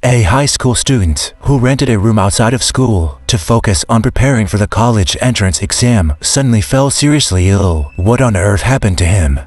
a high school student who rented a room outside of school to focus on preparing for the college entrance exam, suddenly fell seriously ill. What on earth happened to him?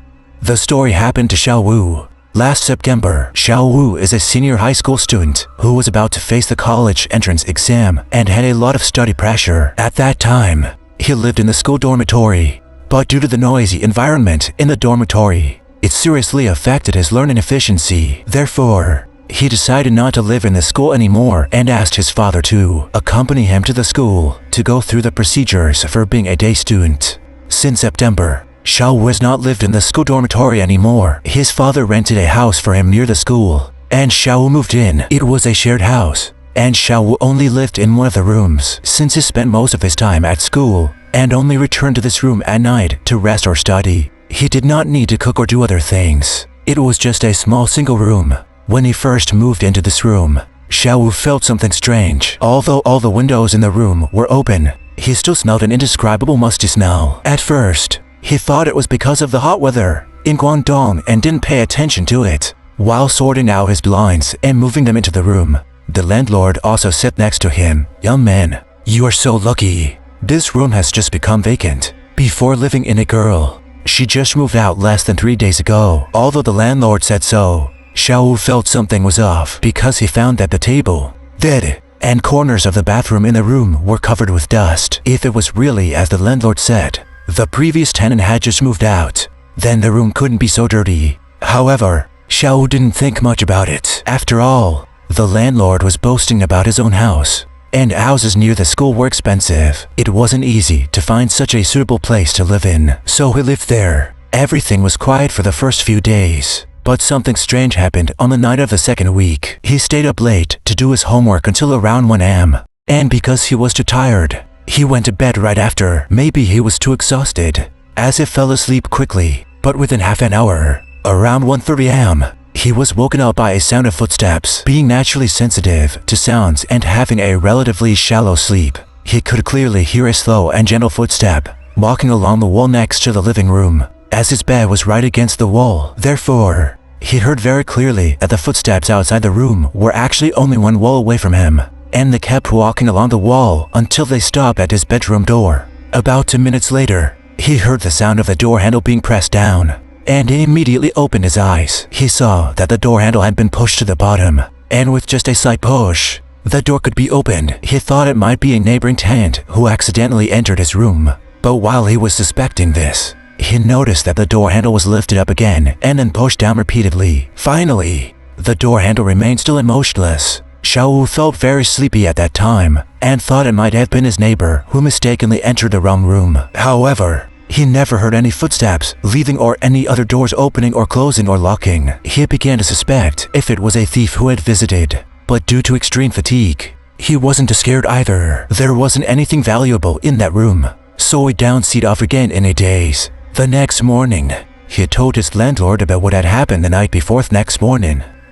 The story happened to Xiao Wu. Last September, Xiao Wu is a senior high school student who was about to face the college entrance exam and had a lot of study pressure. At that time, he lived in the school dormitory, but due to the noisy environment in the dormitory, it seriously affected his learning efficiency. Therefore, he decided not to live in the school anymore and asked his father to accompany him to the school to go through the procedures for being a day student. Since September, Xiao Wu has not lived in the school dormitory anymore. His father rented a house for him near the school, and Xiao Wu moved in. It was a shared house, and Xiao Wu only lived in one of the rooms since he spent most of his time at school and only returned to this room at night to rest or study. He did not need to cook or do other things. It was just a small single room. When he first moved into this room, Xiao Wu felt something strange. Although all the windows in the room were open, he still smelled an indescribable musty smell. At first, he thought it was because of the hot weather in Guangdong and didn't pay attention to it. While sorting out his blinds and moving them into the room, the landlord also sat next to him. "Young man, you are so lucky. This room has just become vacant. Before living in a girl, she just moved out less than 3 days ago." Although the landlord said so, Xiao Wu felt something was off because he found that the table, bed, and corners of the bathroom in the room were covered with dust. If it was really as the landlord said, the previous tenant had just moved out, then the room couldn't be so dirty. However, Xiao Wu didn't think much about it. After all, the landlord was boasting about his own house, and houses near the school were expensive. It wasn't easy to find such a suitable place to live in, so he lived there. Everything was quiet for the first few days, but something strange happened on the night of the second week. He stayed up late to do his homework until around 1 a.m., and because he was too tired, he went to bed right after. Maybe he was too exhausted, as he fell asleep quickly, but within half an hour, around 1:30 a.m., he was woken up by a sound of footsteps. Being naturally sensitive to sounds and having a relatively shallow sleep, he could clearly hear a slow and gentle footstep walking along the wall next to the living room, as his bed was right against the wall. Therefore, he heard very clearly that the footsteps outside the room were actually only one wall away from him, and they kept walking along the wall until they stopped at his bedroom door. About 2 minutes later, he heard the sound of the door handle being pressed down, and he immediately opened his eyes. He saw that the door handle had been pushed to the bottom, and with just a slight push, the door could be opened. He thought it might be a neighboring tenant who accidentally entered his room, but while he was suspecting this, he noticed that the door handle was lifted up again and then pushed down repeatedly. Finally, the door handle remained still and motionless. Xiao Wu felt very sleepy at that time and thought it might have been his neighbor who mistakenly entered the wrong room. However, he never heard any footsteps leaving or any other doors opening or closing or locking. He began to suspect if it was a thief who had visited, but due to extreme fatigue, he wasn't too scared either. There wasn't anything valuable in that room, so he downsized off again in a daze. The next morning, he told his landlord about what had happened the night before.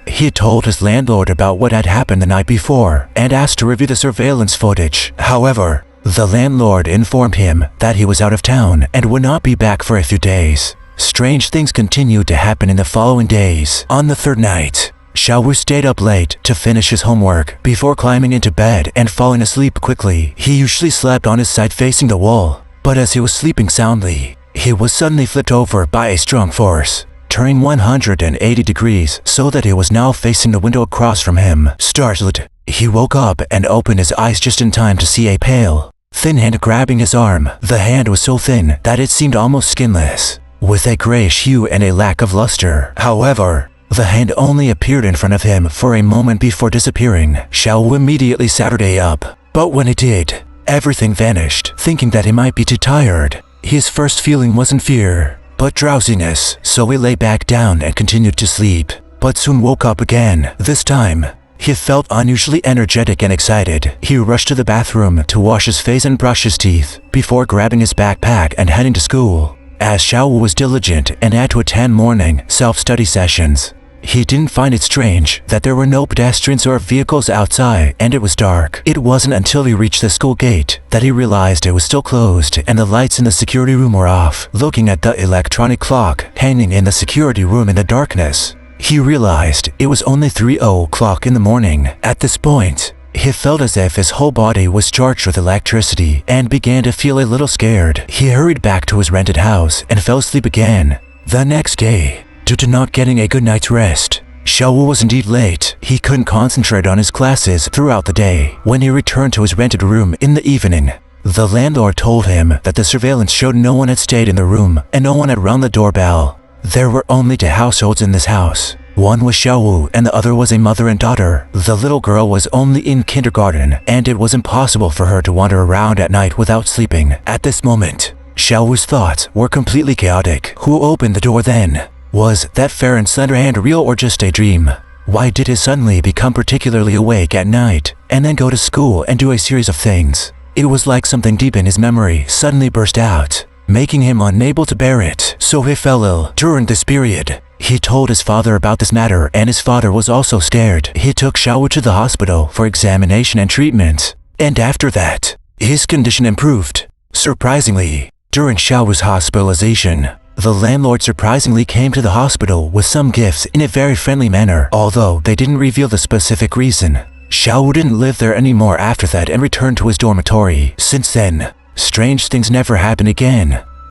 He told his landlord about what had happened the night before and asked to review the surveillance footage. However, the landlord informed him that he was out of town and would not be back for a few days. Strange things continued to happen in the following days. On the third night, Xiao Wu stayed up late to finish his homework before climbing into bed and falling asleep quickly. He usually slept on his side facing the wall, but as he was sleeping soundly, he was suddenly flipped over by a strong force, turning 180 degrees so that he was now facing the window across from him. Startled, he woke up and opened his eyes just in time to see a pale, thin hand grabbing his arm. The hand was so thin that it seemed almost skinless, with a grayish hue and a lack of luster. However, the hand only appeared in front of him for a moment before disappearing. Xiao Wu immediately sat up, but when it did, everything vanished. Thinking that he might be too tired, his first feeling wasn't fear, but drowsiness, so he lay back down and continued to sleep, but soon woke up again. This time, he felt unusually energetic and excited. He rushed to the bathroom to wash his face and brush his teeth before grabbing his backpack and heading to school. As Xiao Wu was diligent and had to attend morning self-study sessions, he didn't find it strange that there were no pedestrians or vehicles outside and it was dark. It wasn't until he reached the school gate that he realized it was still closed and the lights in the security room were off. Looking at the electronic clock hanging in the security room in the darkness, He realized it was only 3 o'clock in the morning. At this point, he felt as if his whole body was charged with electricity and began to feel a little scared. He hurried back to his rented house and fell asleep again. The next day, due to not getting a good night's rest, Xiaowu was indeed late. He couldn't concentrate on his classes throughout the day. When he returned to his rented room in the evening, the landlord told him that the surveillance showed no one had stayed in the room and no one had rung the doorbell. There were only 2 households in this house. One was Xiaowu and the other was a mother and daughter. The little girl was only in kindergarten and it was impossible for her to wander around at night without sleeping. At this moment, Xiaowu's thoughts were completely chaotic. Who opened the door then? Was that fair and slender hand real or just a dream? Why did he suddenly become particularly awake at night and then go to school and do a series of things? It was like something deep in his memory suddenly burst out, making him unable to bear it. So he fell ill during this period. He told his father about this matter and his father was also scared. He took Xiaowu to the hospital for examination and treatment. And after that, his condition improved. Surprisingly, during Xiaowu's hospitalization, the landlord surprisingly came to the hospital with some gifts in a very friendly manner. Although they didn't reveal the specific reason, Xiaowu didn't live there anymore after that and returned to his dormitory. Since then, strange things never happened again.